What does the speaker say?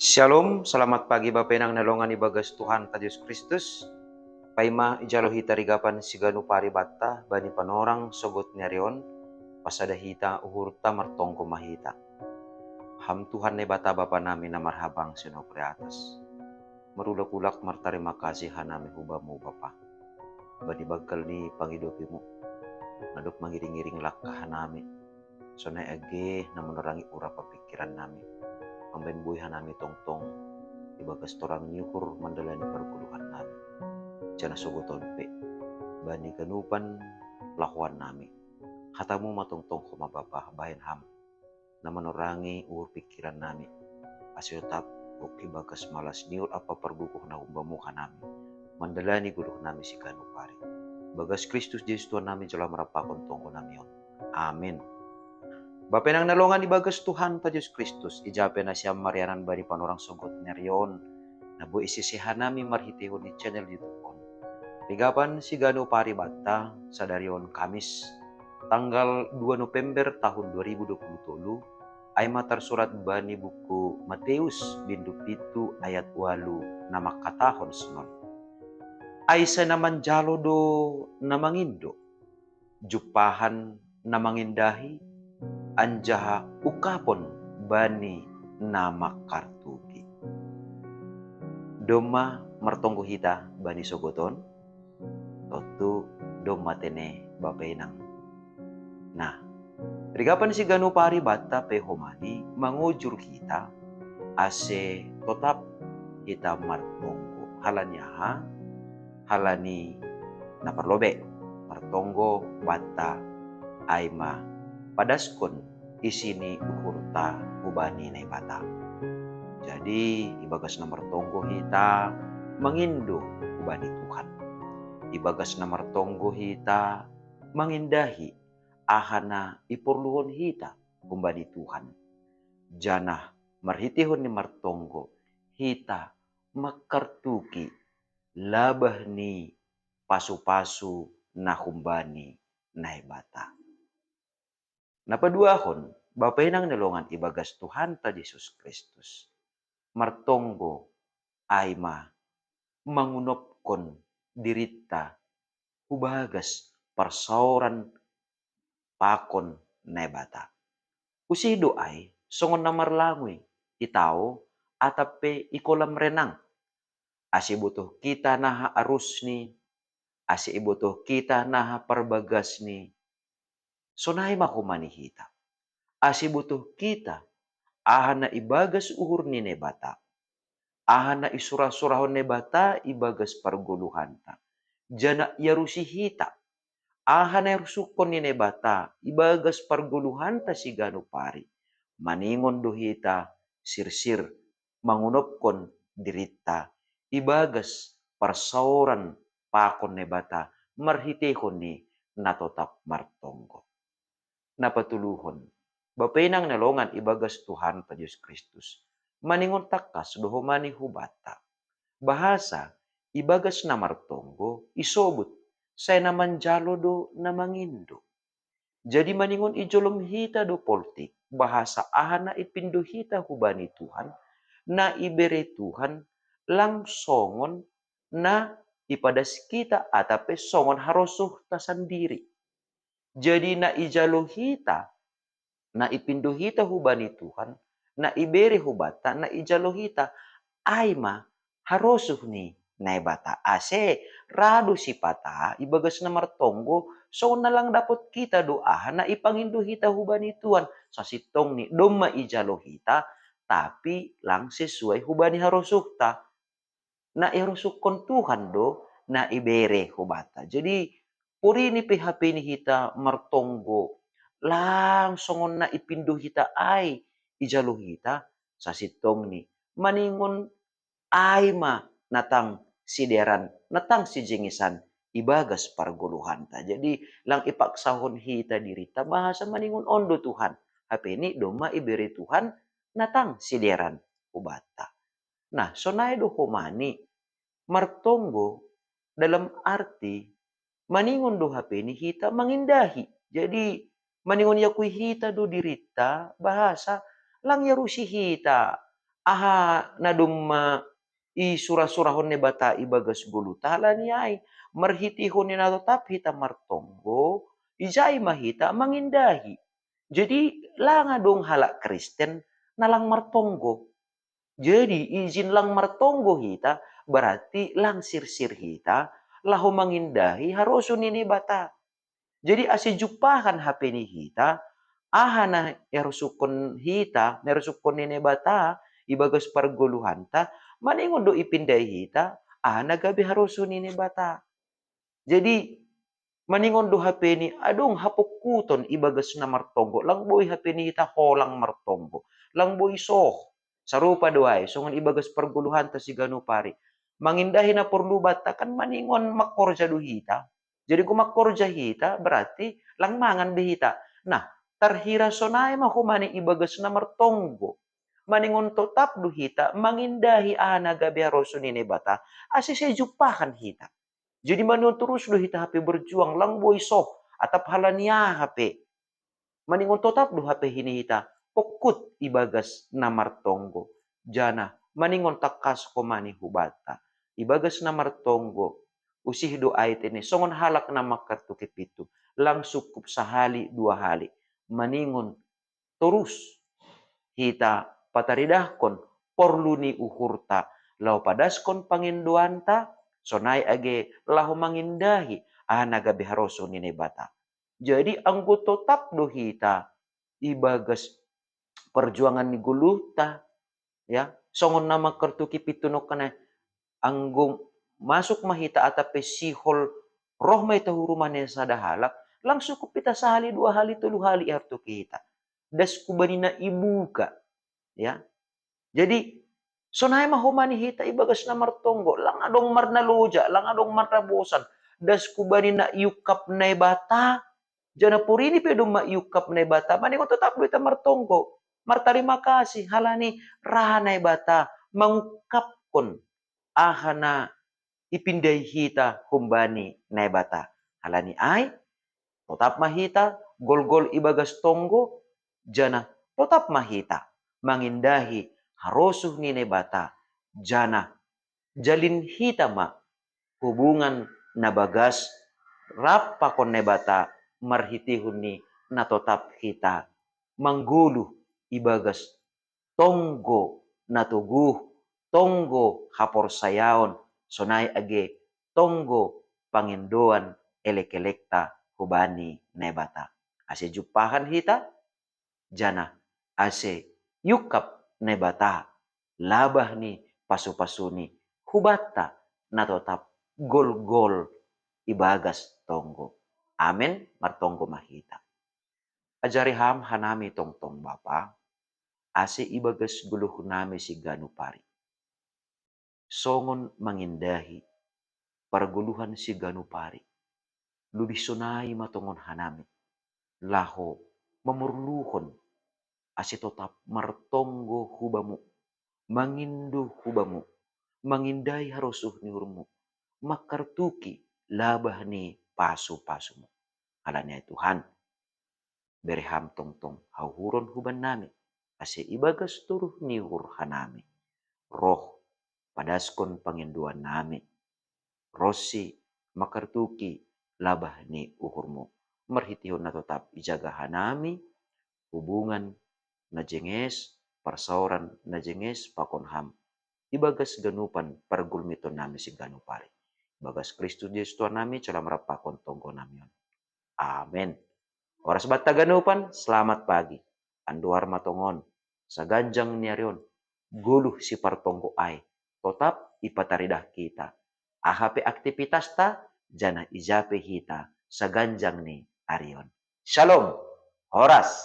Shalom, selamat pagi Bapak Enang nalongan ibagas Tuhan ta Yesus Kristus. Paima ijalo hita rigapan siganu pari batta bani panorang sogot nyarion pasada hita uhurta martongko mahita. Ham Tuhan ne bata Bapa nami na marhabang sinopre atas. Marulak-ulak martarima kasih hanami hubamu Bapa. Bani bagkal ni pangidopimu. Nadok mangiring-iring lakah hanami. Sonai age na menerangi ura papikiran nami. Amben buhay hanami tongtong. Ibagas torang nyukur mandalani perguluhan nami. Jana sogoton pe. Bani kanupan lahuan nami. Hatamu matongtong koma Bapa bahin ham. Na menorangi ur pikiran nami. Asyo tap uki bagas malas niur apa pergukuh na umbamu nami. Mandalani guluh nami si kanupari. Bagas Kristus Yesus Tuhan nami jala merapakon tongko nami on. Amin. Bapak nang nalongan ibagas Tuhan ta Yesus Kristus, ijape na siya marianan bari panorang sogot nyarion, na bu isisihan nami marhitihon ni channel YouTube on. Rigapan si Gano Pari Bata sa darion Kamis, tanggal 2 November tahun 2020, ay matarsurat bani buku Mateus bindu pitu ayat 8 na makatahon sunon. Ay sa naman jalo do na mangindo, jupahan na mangindahi, anjaha ukapon bani nama kartugi. Doma martonggo hita bani sogoton, totu doma tene bapenang. Nah, rigapan si Gano Pari Bata pe homani mangujur kita ase tetap kita martonggo. Halani naparlobe martonggo bata aima padaskon isini uhurta ubani na bata. Jadi ibagas na martonggo hita mangindo ubani Tuhan. Ibagas na martonggo hita mangindahi ahana ipurluhon hita ubani Tuhan. Janah marhitihon ni martonggo hita makartuki labah ni pasu-pasu na humbani na bata. Napaduahon, Bapak nang nalongan ibagas Tuhan ta Yesus Kristus. Martonggo ayma mangunopkon dirita ubagas parsauran pakon nebata. Usido ay songon namarlangoy itao atape ikolam renang. Asi butuh kita naha arus ni, asi ibutuh kita naha perbagas ni. Sonay makumani hita. Asi butuh kita ahana ibagas uhur ni nebata. Ahana isurah-surahon nebata ibagas parguluhanta. Jana yarusi hita. Ahana yarusukon ni nebata ibagas parguluhanta si Gano Pari. Maningon do hita sirsir mangunopkon dirita ibagas parsauran pakon nebata marhitehon ni natotap martonggo. Napatuluhon. Bapenang nalongan ibagas Tuhan ta Yesus Kristus. Maningon takas dohomani hubata. Bahasa ibagas na martonggo isobut say naman jalo do na mangindo. Jadi maningon ijolom hita do politik. Bahasa ahana ipindo hita hubani Tuhan. Na ibere Tuhan langsongon na ipadas kita atape songon harosuh ta sendiri. Jadi na ijalo hita, na ipindo hita hubani Tuhan, na ibere hubata, na ijalo hita, ayma harosuh ni naibata. Ase, rado si pata, ibagas na martonggo, so na lang dapat kita doahan na ipangindo hita hubani Tuhan. Sa sitong ni doma ijalo hita, tapi lang sesuai hubani harosuh ta. Na irusukon Tuhan do, na ibere hubata. Jadi, puri ni PHP ni hita martonggo langsung na ipindo hita ay ijalo hita sa sitong ni maningon ay ma natang sideran natang si jengisan ibagas parguluhan ta. Jadi lang ipaksahon hita dirita bahasa maningon ondo Tuhan. HP ni doma iberi Tuhan natang sideran ubata. Nah, sonay do humani martonggo dalam arti maningon do HP ni hita mangindahi. Jadi maningon yakui hita do dirita bahasa lang yarusi hita aha nadumma i surah-surahon ne bata ibagas gulu talan yai marhitihon ni natotap hita martonggo ijai mahita mangindahi. Jadi langa dong halak Kristen nalang martonggo. Jadi izin lang martonggo hita berarti lang sir-sir hita lahu mangindahi harusun ini bata. Jadi ase jupahan HP ni hita aha na erusukon hita nerusukon nini bata ibagas parguluhanta maningon do ipindai hita aha na gabi harusun ini bata. Jadi maningon do HP ni adong hapukuton ibagas na martonggo lang boy HP ni hita holang martonggo lang boy soh sarupa doay songon ibagas perguluhan ta si ganu pari mangindahi na perlu bata kan maningon makorja do hita. Jadi kung makorja hita berarti lang mangan behita. Nah, tarhira sonay mahumani ibagas na martonggo maningon totap do hita mangindahi ana gabi harosun ini bata asi sejupakan hita. Jadi manon terus do hita HP berjuang lang boy sok atap halania HP. Maningon totap do HP hini hita pokut ibagas namar tonggo. Jana maningon takas komani hubata. Ibagas namar tonggo. Usih do ait ini songon halak na makartukip itu. Lang sukup sahali dua hali. Maningon terus hita pataridahkon porluni uhurta. Lau padaskon panginduanta sonai age lahu mangindahi anaga biharoso nini bata. Jadi anggoto tap do hita ibagas perjuangan ni guluta ya songon nama kertuki pituno kana anggung masuk mahita atape sihol roh may tahurumane sadahalak langsung kupita sahali dua hali tulu hali artu kita das kubanina ibuka ya jadi sonay mahumani hita ibagas na martonggo lang adong marnaluja lang adong marnabosan das kubanina yukap na bata jana purini pe do mayukap na bata mani ko tetap do ita martonggo martarima kasih halani raha na bata mangukap kon ahana ipindai hita kumbani na bata halani ay tetap mahita gol-gol ibagas tonggo jana tetap mahita mangindahi harosuh ni bata jana jalin hita ma hubungan na bagas rapa kon bata marhitihun ni natotap kita manggulu ibagas tonggo natuguh tonggo hapor sayaon sonay age tonggo pangindoan elek-elekta hubani nebata ase jupahan hita jana ase yukap nebata labah ni pasu-pasuni hubata natotap gol-gol ibagas tonggo. Amen, martonggo mahita. Ajari ham hanami tongtong bapa, ase ibagas guluh nami si ganupari. Songon mangindahi, parguluhan si ganupari. Lubisonai matongon hanami. Laho, memurluhon, ase totap martonggo hubamu. Mangindu hubamu. Mangindai harusuh ni hurmu. Makartuki labah ni pasu-pasumu. Halanya Tuhan, berham tongtong hauhuron huban nami. Ase ibagas turuh ni hanami. Roh padaskon panginduan nami. Rosi makartuki labah ni uhurmu. Marhitihon na tetap ijaga hanami. Hubungan na jenges, parsauran na jenges pakon ham. Ibagas ganupan pargulmiton nami si ganupari. Bagas Kristus Yesus Tuhan nami calam rapakon tonggo namion. Amen. Oras bata ganupan, selamat pagi. Anduar matongon, sa ganjang niarion, guluh si partonggo ay, totap ipataridah kita. Ahape aktivitas ta, jana ijape hita, sa ganjang ni arion. Shalom, oras.